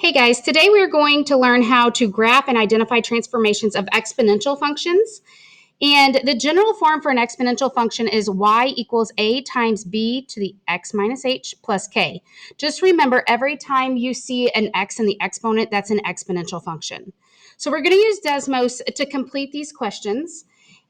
Hey guys, today we're going to learn how to graph and identify transformations of exponential functions. And the general form for an exponential function is y equals a times b to the x minus h plus k. Just remember, every time you see an x in the exponent, that's an exponential function. So we're going to use Desmos to complete these questions.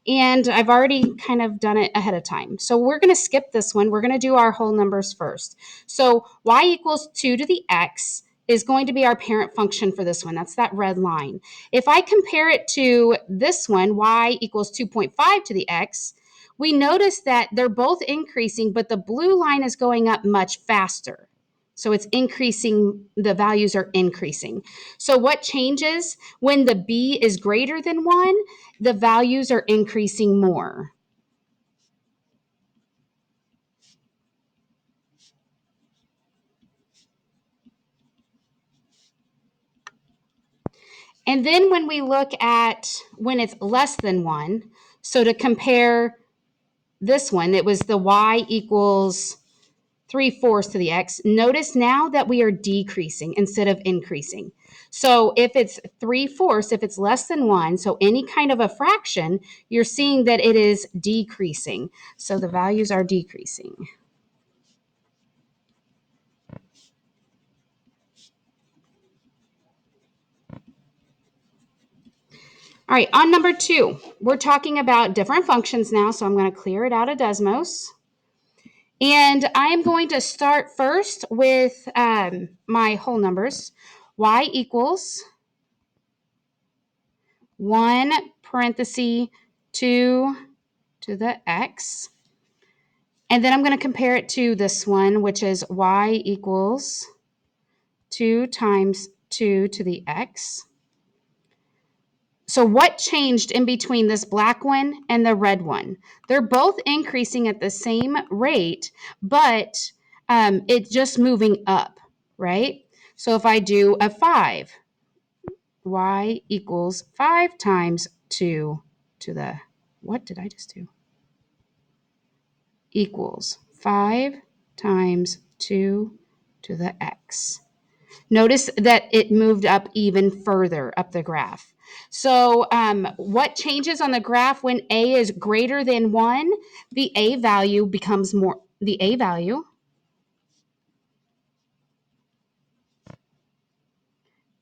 And I've already kind of done it ahead of time. So we're going to skip this one. We're going to do our whole numbers first. So y equals 2 to the x is going to be our parent function for this one. That's that red line. If I compare it to this one, y equals 2.5 to the x, we notice that they're both increasing, but the blue line is going up much faster. So it's increasing, the values are increasing. So what changes when the b is greater than 1? The values are increasing more. And then when we look at when it's less than 1, so to compare this one, it was the y equals 3/4 to the x. Notice now that we are decreasing instead of increasing. So if it's 3/4, if it's less than 1, so any kind of a fraction, you're seeing that it is decreasing. So the values are decreasing. All right, on number 2, we're talking about different functions now, so I'm going to clear it out of Desmos. And I'm going to start first with my whole numbers. Y equals 1 parenthesis 2 to the x. And then I'm going to compare it to this one, which is y equals 2 times 2 to the x. So what changed in between this black one and the red one? They're both increasing at the same rate, but it's just moving up, right? So if I do a 5, y equals 5 times 2 to the, what did I just do? Equals 5 times 2 to the x. Notice that it moved up even further up the graph. So what changes on the graph when a is greater than 1? The a value becomes more, the a value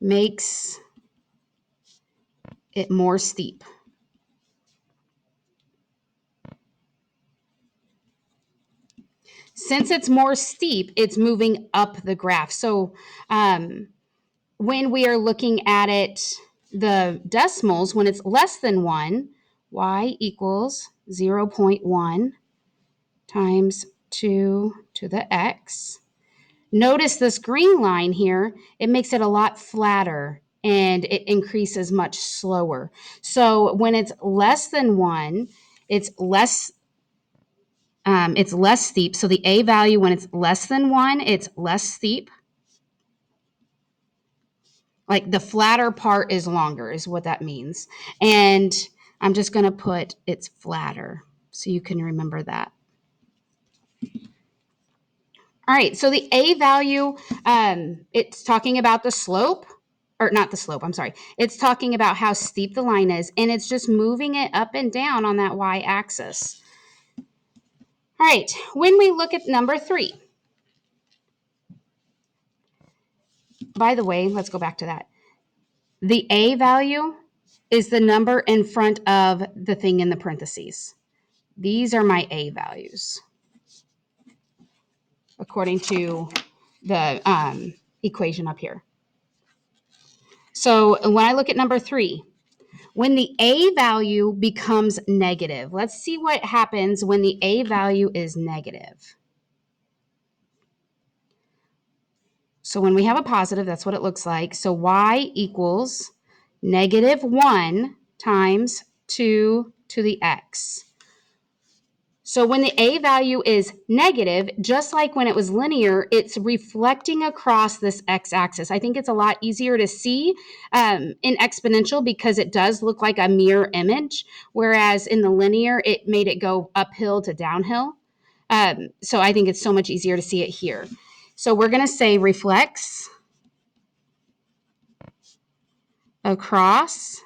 makes it more steep. Since it's more steep, it's moving up the graph. So when we are looking at it, the decimals, when it's less than 1, y equals 0.1 times 2 to the x. Notice this green line here, it makes it a lot flatter and it increases much slower. So when it's less than 1, it's less steep. So the a value, when it's less than 1, it's less steep. Like the flatter part is longer is what that means. And I'm just going to put it's flatter so you can remember that. All right, so the a value, it's talking about the slope, or not the slope, I'm sorry. It's talking about how steep the line is, and it's just moving it up and down on that y-axis. All right, when we look at number 3, by the way, let's go back to that. The a value is the number in front of the thing in the parentheses. These are my a values, according to the equation up here. So when I look at number 3, when the a value becomes negative, let's see what happens when the a value is negative. So when we have a positive, that's what it looks like. So y equals -1 times 2 to the x. So when the a value is negative, just like when it was linear, it's reflecting across this x-axis. I think it's a lot easier to see in exponential because it does look like a mirror image, whereas in the linear, it made it go uphill to downhill. So I think it's so much easier to see it here. So we're going to say reflects across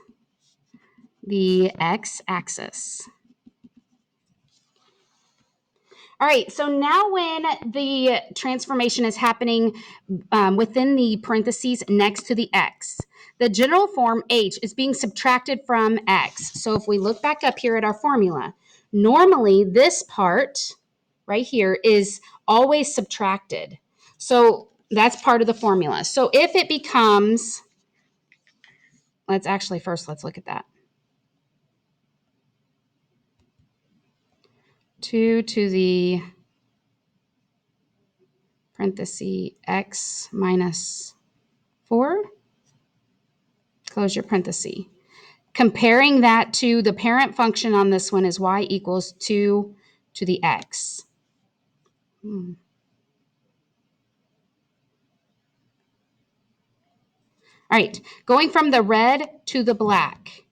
the x-axis. All right, so now when the transformation is happening within the parentheses next to the x, the general form h is being subtracted from x. So if we look back up here at our formula, normally this part right here is always subtracted. So that's part of the formula. So if it becomes, let's look at that. 2 to the parenthesis x minus 4, close your parenthesis. Comparing that to the parent function on this one is y equals 2 to the x. All right, going from the red to the black.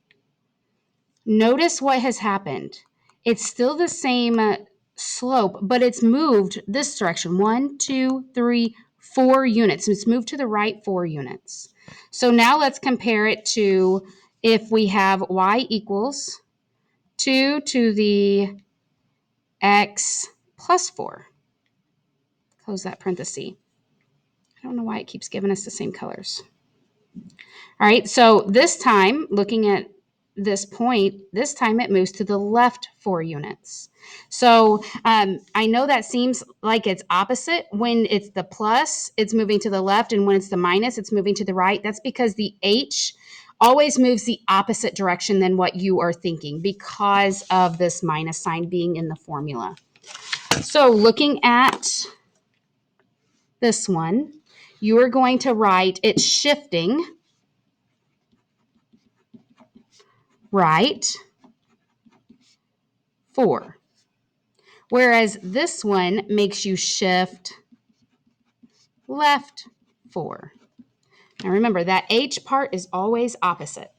Notice what has happened. It's still the same slope, but it's moved this direction. 1, 2, 3, 4 units. It's moved to the right 4 units. So now let's compare it to if we have y equals 2 to the x plus 4. Close that parenthesis. I don't know why it keeps giving us the same colors. All right, so this time, looking at this point, this time it moves to the left 4 units. So I know that seems like it's opposite. When it's the plus, it's moving to the left, and when it's the minus, it's moving to the right. That's because the h always moves the opposite direction than what you are thinking because of this minus sign being in the formula. So looking at this one, you are going to write it's shifting right 4. Whereas this one makes you shift left 4. Now remember, that H part is always opposite.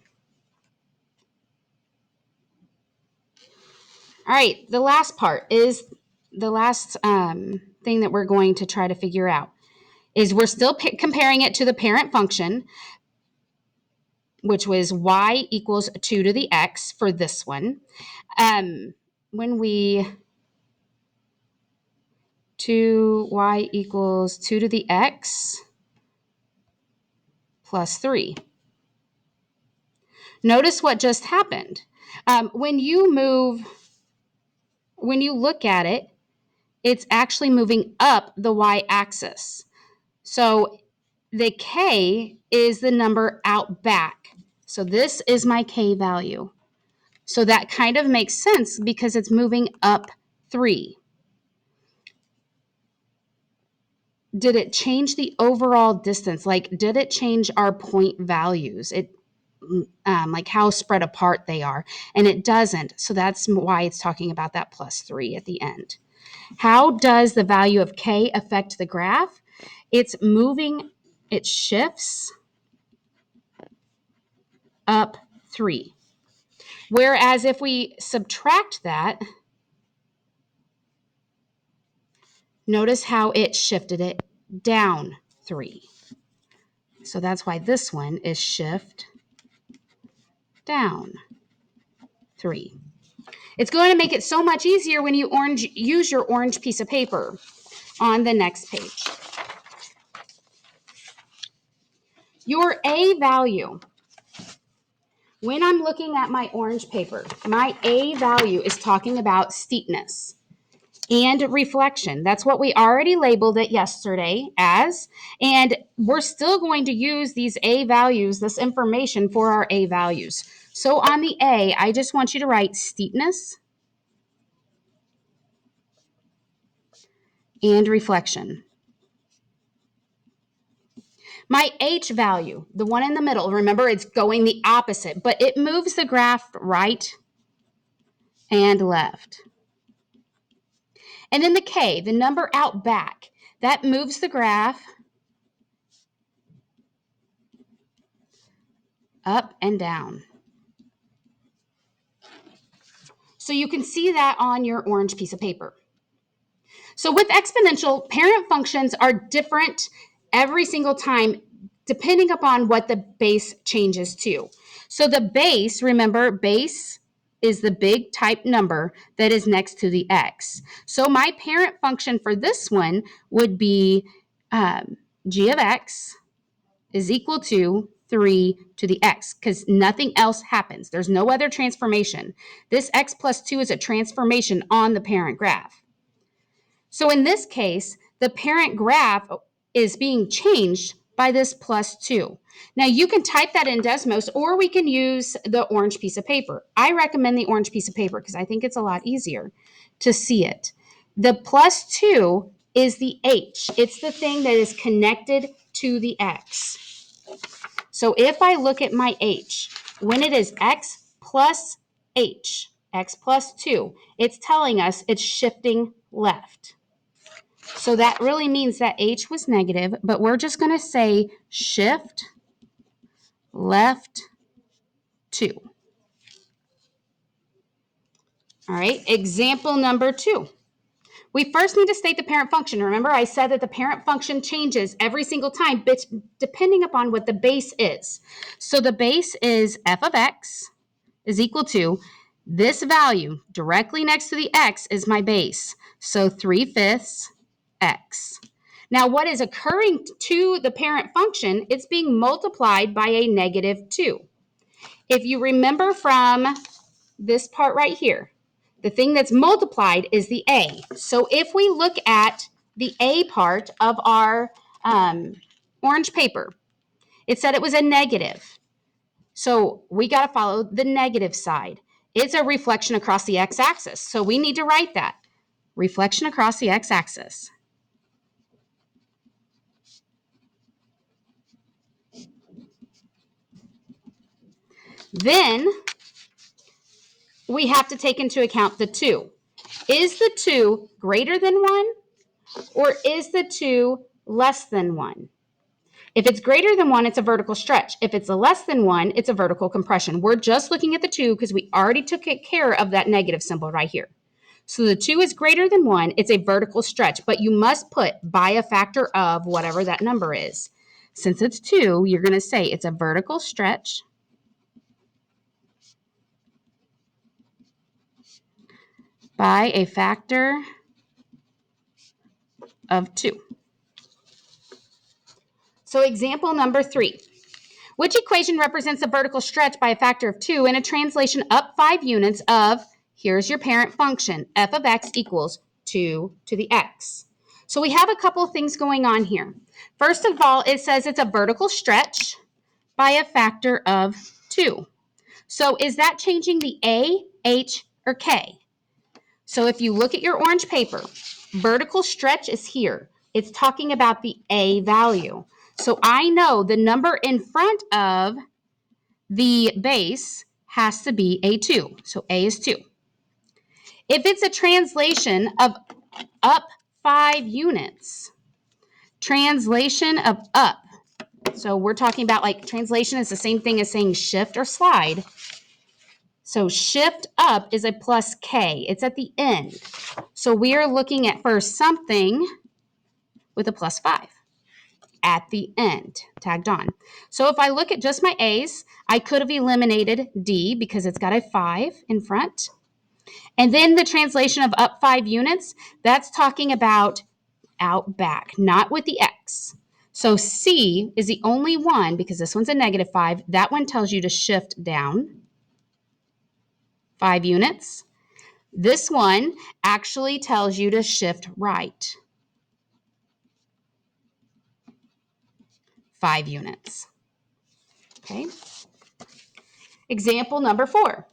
All right, the last part is the last thing that we're going to try to figure out is we're still comparing it to the parent function, which was y equals 2 to the x for this one. When we 2y equals 2 to the x plus 3. Notice what just happened. When you look at it, it's actually moving up the y-axis. So the k is the number out back. So this is my k value. So that kind of makes sense because it's moving up 3. Did it change the overall distance? Like, did it change our point values? Like how spread apart they are, and it doesn't. So that's why it's talking about that plus 3 at the end. How does the value of k affect the graph? It's moving, it shifts up 3. Whereas if we subtract that, notice how it shifted it down 3. So that's why this one is shift down 3. It's going to make it so much easier when you use your orange piece of paper on the next page. Your A value. When I'm looking at my orange paper, my A value is talking about steepness and reflection. That's what we already labeled it yesterday as, and we're still going to use these A values, this information for our A values. So on the A, I just want you to write steepness and reflection. My H value, the one in the middle, remember it's going the opposite, but it moves the graph right and left. And then the K, the number out back, that moves the graph up and down. So you can see that on your orange piece of paper. So with exponential, parent functions are different every single time depending upon what the base changes to. So the base, remember, base is the big type number that is next to the x. So my parent function for this one would be g of x is equal to 3 to the x, because nothing else happens. There's no other transformation. This x plus 2 is a transformation on the parent graph. So in this case, the parent graph is being changed by this plus 2. Now you can type that in Desmos, or we can use the orange piece of paper. I recommend the orange piece of paper because I think it's a lot easier to see it. The plus 2 is the h. It's the thing that is connected to the x. So if I look at my h, when it is x plus h, x plus 2, it's telling us it's shifting left. So that really means that h was negative, but we're just going to say shift left 2. All right, example number 2. We first need to state the parent function. Remember, I said that the parent function changes every single time depending upon what the base is. So the base is f of x is equal to this value directly next to the x is my base. So 3/5 x. Now, what is occurring to the parent function, it's being multiplied by a negative 2. If you remember from this part right here, the thing that's multiplied is the a. So if we look at the a part of our orange paper, it said it was a negative. So we got to follow the negative side. It's a reflection across the x-axis. So we need to write that. Reflection across the x-axis. Then we have to take into account the 2. Is the 2 greater than 1, or is the 2 less than 1? If it's greater than 1, it's a vertical stretch. If it's less than 1, it's a vertical compression. We're just looking at the 2 because we already took care of that negative symbol right here. So the 2 is greater than 1. It's a vertical stretch, but you must put by a factor of whatever that number is. Since it's 2, you're going to say it's a vertical stretch by a factor of 2. So example number 3. Which equation represents a vertical stretch by a factor of 2 in a translation up 5 units of, here's your parent function, f of x equals 2 to the x. So we have a couple things going on here. First of all, it says it's a vertical stretch by a factor of 2. So is that changing the a, h, or k? So if you look at your orange paper, vertical stretch is here. It's talking about the a value. So I know the number in front of the base has to be a 2. So a is 2. If it's a translation of up 5 units, translation of up, so we're talking about like translation is the same thing as saying shift or slide. So shift up is a plus k. It's at the end. So we are looking at first something with a plus 5 at the end, tagged on. So if I look at just my A's, I could have eliminated D because it's got a 5 in front. And then the translation of up 5 units, that's talking about out back, not with the X. So C is the only one, because this one's a negative 5. That one tells you to shift down 5 units. This one actually tells you to shift right 5 units. Okay. Example number 4.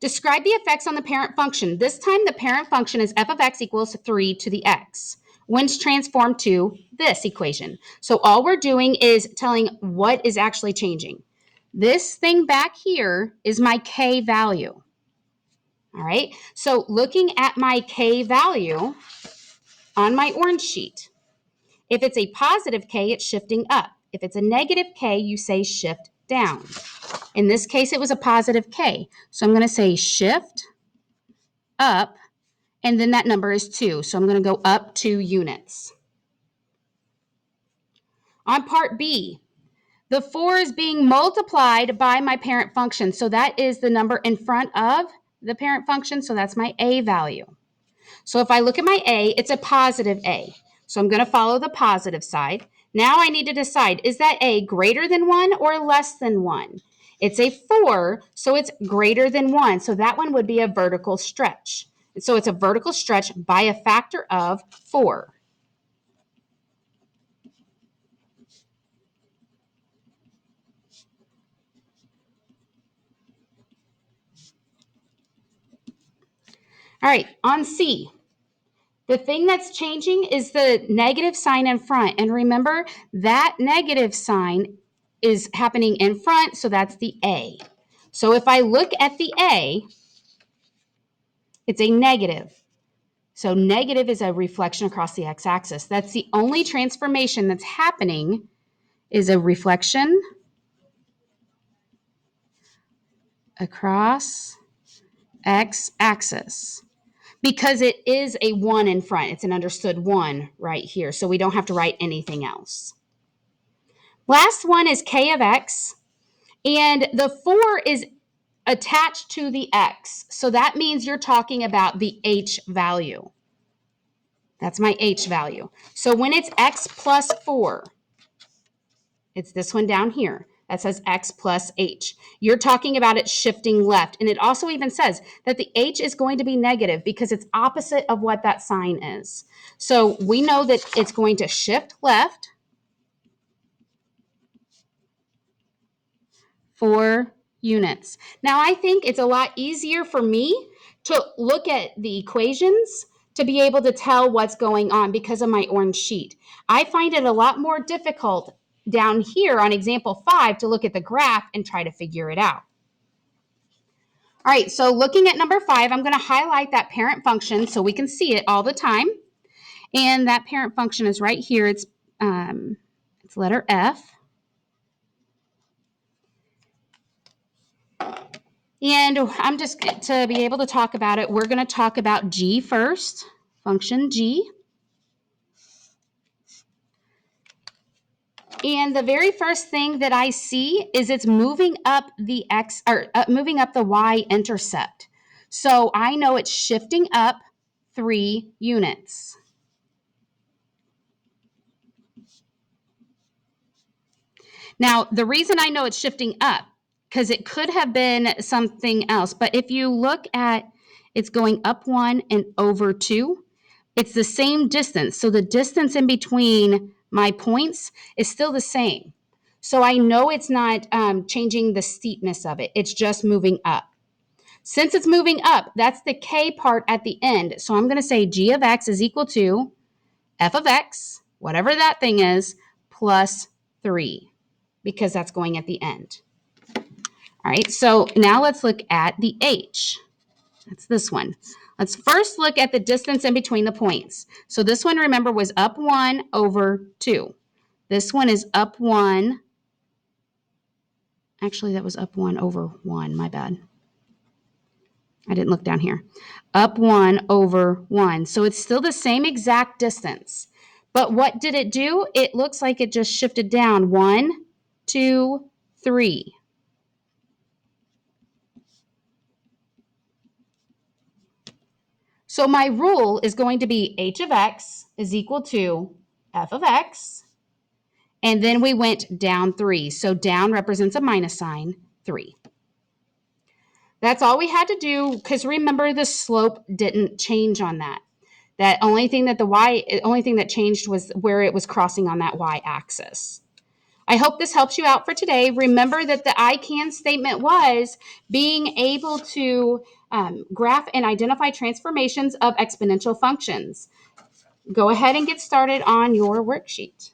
Describe the effects on the parent function. This time the parent function is f of x equals 3 to the x when it's transformed to this equation. So all we're doing is telling what is actually changing. This thing back here is my k value. All right, so looking at my k value on my orange sheet, if it's a positive k, it's shifting up. If it's a negative k, you say shift down. In this case, it was a positive k. So I'm going to say shift up, and then that number is 2. So I'm going to go up 2 units. On part B, the 4 is being multiplied by my parent function. So that is the number in front of the parent function. So that's my A value. So if I look at my A, it's a positive A. So I'm going to follow the positive side. Now I need to decide, is that A greater than 1 or less than 1? It's a 4, so it's greater than 1. So that one would be a vertical stretch. So it's a vertical stretch by a factor of 4. All right, on C. The thing that's changing is the negative sign in front. And remember, that negative sign is happening in front, so that's the A. So if I look at the A, it's a negative. So negative is a reflection across the x-axis. That's the only transformation that's happening, is a reflection across x-axis. Because it is a 1 in front. It's an understood 1 right here. So we don't have to write anything else. Last one is k of x. And the 4 is attached to the x. So that means you're talking about the h value. That's my h value. So when it's x plus 4, it's this one down here that says x plus h. You're talking about it shifting left. And it also even says that the h is going to be negative because it's opposite of what that sign is. So we know that it's going to shift left 4 units. Now I think it's a lot easier for me to look at the equations to be able to tell what's going on because of my orange sheet. I find it a lot more difficult down here on example 5 to look at the graph and try to figure it out. All right, so looking at number 5, I'm going to highlight that parent function so we can see it all the time. And that parent function is right here. It's letter F. And I'm just, to be able to talk about it, we're going to talk about G first, function G. And the very first thing that I see is it's moving up the x, or moving up the y-intercept. So I know it's shifting up 3 units. Now, the reason I know it's shifting up, because it could have been something else, but if you look at, it's going up 1 and over 2, it's the same distance. So the distance in between my points is still the same. So I know it's not changing the steepness of it. It's just moving up. Since it's moving up, that's the k part at the end. So I'm going to say g of x is equal to f of x, whatever that thing is, plus 3, because that's going at the end. All right, so now let's look at the h. That's this one. Let's first look at the distance in between the points. So this one, remember, was up 1 over 2. This one is up 1. Actually, that was up 1 over 1. My bad. I didn't look down here. Up 1 over 1. So it's still the same exact distance. But what did it do? It looks like it just shifted down 1, 2, 3. So my rule is going to be h of x is equal to f of x. And then we went down 3. So down represents a minus sign, 3. That's all we had to do, because remember, the slope didn't change on that. That only thing that changed was where it was crossing on that y-axis. I hope this helps you out for today. Remember that the I can statement was being able to graph and identify transformations of exponential functions. Go ahead and get started on your worksheet.